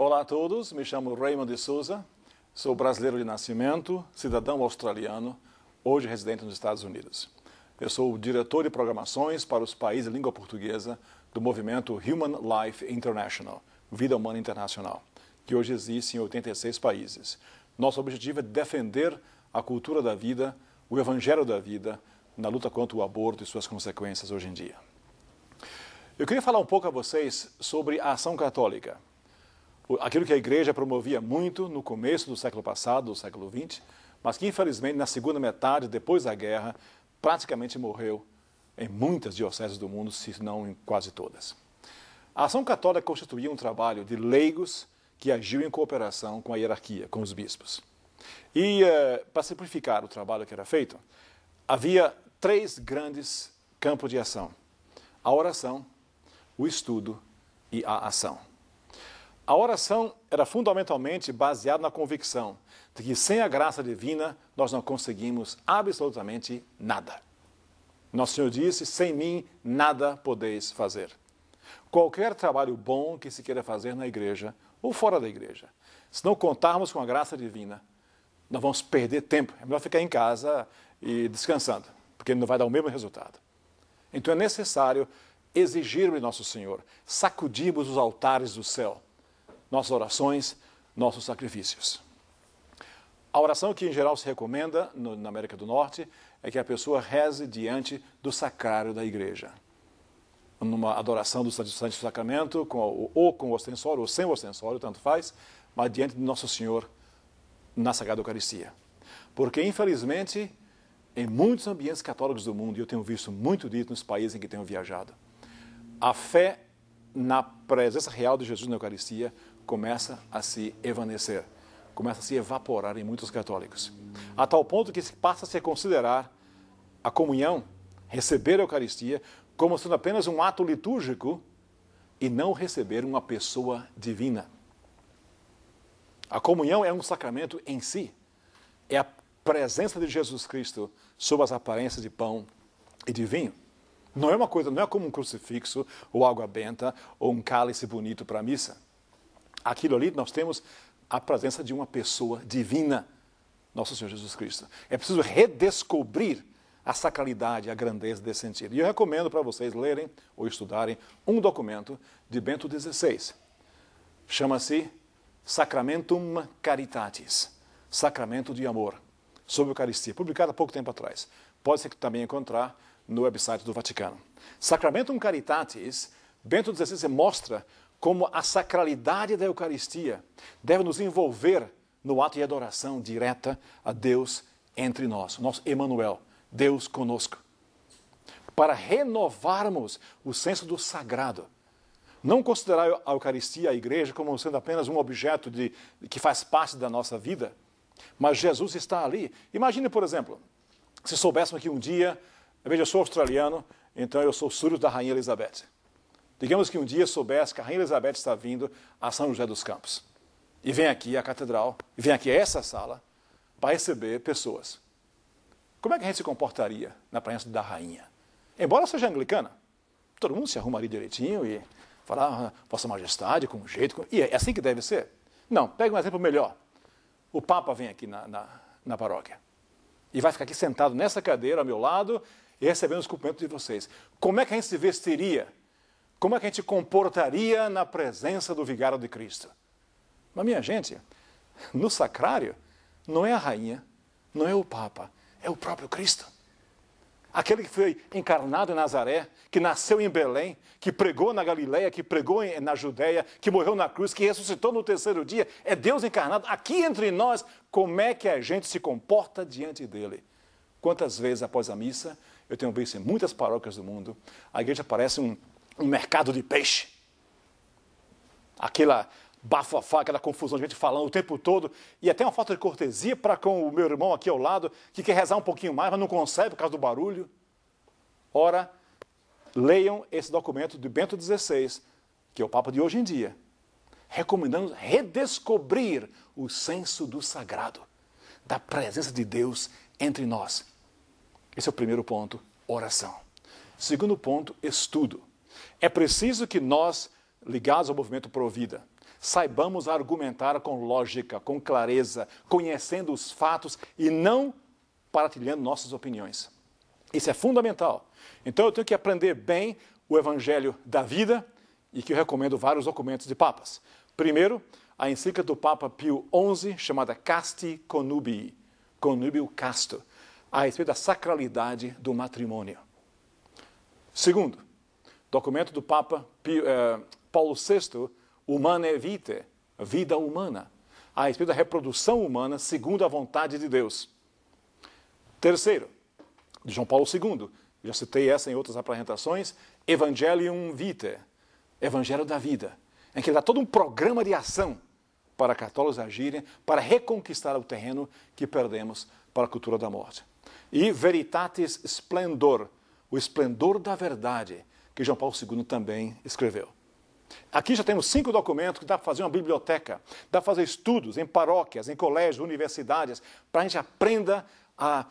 Olá a todos, me chamo Raymond de Souza, sou brasileiro de nascimento, cidadão australiano, hoje residente nos Estados Unidos. Eu sou o diretor de programações para os países de língua portuguesa do movimento Human Life International, Vida Humana Internacional, que hoje existe em 86 países. Nosso objetivo é defender a cultura da vida, o evangelho da vida, na luta contra o aborto e suas consequências hoje em dia. Eu queria falar um pouco a vocês sobre a ação católica. Aquilo que a igreja promovia muito no começo do século passado, do século XX, mas que infelizmente na segunda metade, depois da guerra, praticamente morreu em muitas dioceses do mundo, se não em quase todas. A ação católica constituía um trabalho de leigos que agiu em cooperação com a hierarquia, com os bispos. E, para simplificar o trabalho que era feito, havia 3 grandes campos de ação: a oração, o estudo e a ação. A oração era fundamentalmente baseada na convicção de que sem a graça divina nós não conseguimos absolutamente nada. Nosso Senhor disse: sem mim nada podeis fazer. Qualquer trabalho bom que se queira fazer na igreja ou fora da igreja, se não contarmos com a graça divina, nós vamos perder tempo. É melhor ficar em casa e descansando, porque não vai dar o mesmo resultado. Então é necessário exigir de Nosso Senhor, sacudirmos os altares do céu, nossas orações, nossos sacrifícios. A oração que em geral se recomenda na América do Norte é que a pessoa reze diante do sacrário da igreja. Numa adoração do Santo Sacramento, ou com o ostensório, ou sem o ostensório, tanto faz, mas diante de Nosso Senhor na Sagrada Eucaristia. Porque, infelizmente, em muitos ambientes católicos do mundo, e eu tenho visto muito disso nos países em que tenho viajado, a fé na presença real de Jesus na Eucaristia começa a se evanescer, começa a se evaporar em muitos católicos. A tal ponto que passa a se considerar a comunhão, receber a Eucaristia, como sendo apenas um ato litúrgico e não receber uma pessoa divina. A comunhão é um sacramento em si, é a presença de Jesus Cristo sob as aparências de pão e de vinho. Não é uma coisa, não é como um crucifixo, ou água benta, ou um cálice bonito para a missa. Aquilo ali nós temos a presença de uma pessoa divina, Nosso Senhor Jesus Cristo. É preciso redescobrir a sacralidade, a grandeza desse sentido. E eu recomendo para vocês lerem ou estudarem um documento de Bento XVI. Chama-se Sacramentum Caritatis, Sacramento de Amor, sobre a Eucaristia, publicado há pouco tempo atrás. Pode-se também encontrar no website do Vaticano. Sacramentum Caritatis, Bento XVI mostra como a sacralidade da Eucaristia deve nos envolver no ato de adoração direta a Deus entre nós, nosso Emmanuel, Deus conosco, para renovarmos o senso do sagrado. Não considerar a Eucaristia, a igreja, como sendo apenas um objeto que faz parte da nossa vida, mas Jesus está ali. Imagine, por exemplo, se soubéssemos que um dia, veja, eu sou australiano, então eu sou súdito da Rainha Elizabeth. Digamos que um dia soubesse que a Rainha Elizabeth está vindo a São José dos Campos e vem aqui à catedral, e vem aqui a essa sala para receber pessoas. Como é que a gente se comportaria na presença da rainha? Embora seja anglicana, todo mundo se arrumaria direitinho e falar, Vossa Majestade, com jeito, e é assim que deve ser. Não, pega um exemplo melhor. O Papa vem aqui na paróquia e vai ficar aqui sentado nessa cadeira ao meu lado e recebendo os cumprimentos de vocês. Como é que a gente se vestiria? Como é que a gente comportaria na presença do vigário de Cristo? Mas, minha gente, no sacrário, não é a rainha, não é o Papa, é o próprio Cristo. Aquele que foi encarnado em Nazaré, que nasceu em Belém, que pregou na Galileia, que pregou na Judéia, que morreu na cruz, que ressuscitou no 3º dia, é Deus encarnado aqui entre nós. Como é que a gente se comporta diante dele? Quantas vezes após a missa, eu tenho visto em muitas paróquias do mundo, a igreja parece um mercado de peixe. Aquela bafafá, aquela confusão de gente falando o tempo todo, e até uma falta de cortesia para com o meu irmão aqui ao lado, que quer rezar um pouquinho mais, mas não consegue por causa do barulho. Ora, leiam esse documento de Bento XVI, que é o Papa de hoje em dia, recomendando redescobrir o senso do sagrado, da presença de Deus entre nós. Esse é o primeiro ponto, oração. Segundo ponto, estudo. É preciso que nós, ligados ao movimento Provida, saibamos argumentar com lógica, com clareza, conhecendo os fatos e não partilhando nossas opiniões. Isso é fundamental. Então eu tenho que aprender bem o Evangelho da vida, e que eu recomendo vários documentos de papas. Primeiro, a encíclica do Papa Pio XI, chamada Casti Connubii, Connubio Casto, a respeito da sacralidade do matrimônio. Segundo, documento do Papa Paulo VI, Humanae Vitae, vida humana, a respeito da reprodução humana segundo a vontade de Deus. Terceiro, de João Paulo II, já citei essa em outras apresentações, Evangelium Vitae, Evangelho da Vida, em que ele dá todo um programa de ação para católicos agirem, para reconquistar o terreno que perdemos para a cultura da morte. E Veritatis Splendor, o esplendor da verdade, que João Paulo II também escreveu. Aqui já temos 5 documentos que dá para fazer uma biblioteca, dá para fazer estudos em paróquias, em colégios, universidades, para a gente aprenda a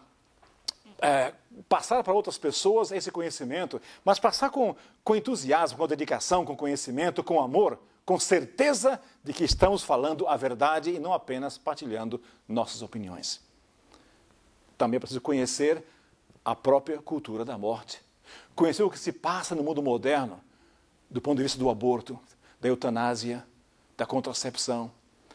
passar para outras pessoas esse conhecimento, mas passar com entusiasmo, com dedicação, com conhecimento, com amor, com certeza de que estamos falando a verdade e não apenas partilhando nossas opiniões. Também é preciso conhecer a própria cultura da morte, conhecer o que se passa no mundo moderno, do ponto de vista do aborto, da eutanásia, da contracepção.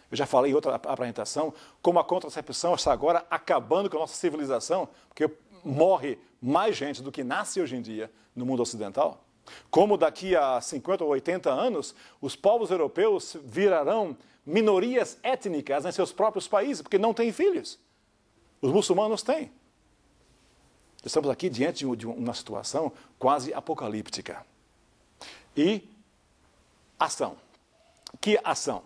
Eu já falei em outra apresentação como a contracepção está agora acabando com a nossa civilização, porque morre mais gente do que nasce hoje em dia no mundo ocidental. Como daqui a 50 ou 80 anos, os povos europeus virarão minorias étnicas em seus próprios países, porque não têm filhos. Os muçulmanos têm. Estamos aqui diante de uma situação quase apocalíptica. E ação. Que ação?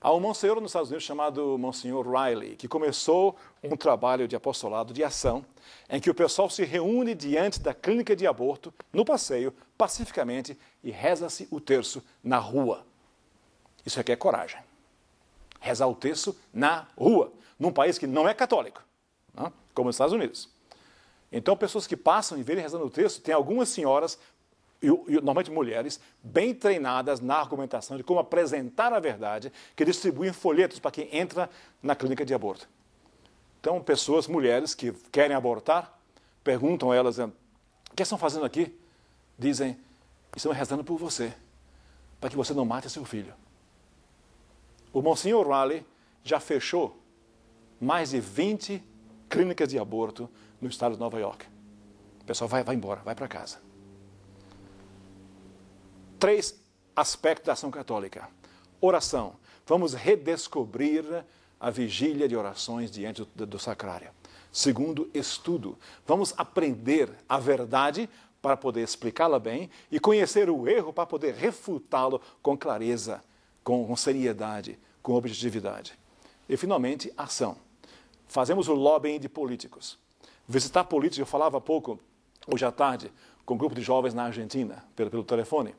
Há um monsenhor nos Estados Unidos chamado Monsenhor Riley, que começou um trabalho de apostolado de ação, em que o pessoal se reúne diante da clínica de aborto, no passeio, pacificamente, e reza-se o terço na rua. Isso requer coragem. Rezar o terço na rua, num país que não é católico, não? Como os Estados Unidos. Então, pessoas que passam e verem rezando o terço, tem algumas senhoras, e normalmente mulheres, bem treinadas na argumentação de como apresentar a verdade, que distribuem folhetos para quem entra na clínica de aborto. Então, pessoas, mulheres que querem abortar, perguntam a elas, o que estão fazendo aqui? Dizem, estamos rezando por você, para que você não mate seu filho. O Monsenhor Riley já fechou mais de 20 clínicas de aborto no estado de Nova York. O pessoal vai embora, vai para casa. 3 aspectos da ação católica. Oração. Vamos redescobrir a vigília de orações diante do sacrário. Segundo, estudo. Vamos aprender a verdade para poder explicá-la bem e conhecer o erro para poder refutá-lo com clareza, com seriedade, com objetividade. E, finalmente, ação. Fazemos o lobbying de políticos. Visitar políticos, eu falava há pouco, hoje à tarde, com um grupo de jovens na Argentina, pelo telefone,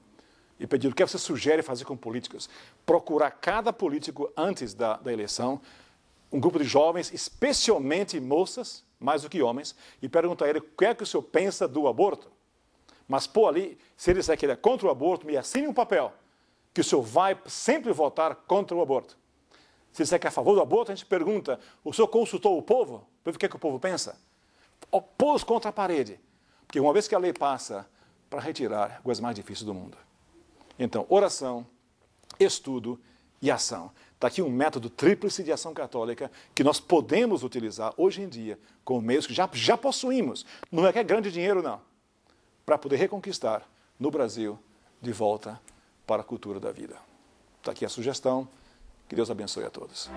e pedir o que você sugere fazer com políticos. Procurar cada político antes da eleição, um grupo de jovens, especialmente moças, mais do que homens, e perguntar a ele o que é que o senhor pensa do aborto. Mas pôr ali, se ele disser que ele é contra o aborto, me assine um papel, que o senhor vai sempre votar contra o aborto. Se ele disser que é a favor do aborto, a gente pergunta, o senhor consultou o povo? Para ver o que é que o povo pensa? Pôs contra a parede. Porque uma vez que a lei passa, para retirar, é a coisa mais difícil do mundo. Então, oração, estudo e ação. Está aqui um método tríplice de ação católica que nós podemos utilizar hoje em dia com meios que já possuímos. Não é que é grande dinheiro, não. Para poder reconquistar no Brasil de volta para a cultura da vida. Está aqui a sugestão. Que Deus abençoe a todos.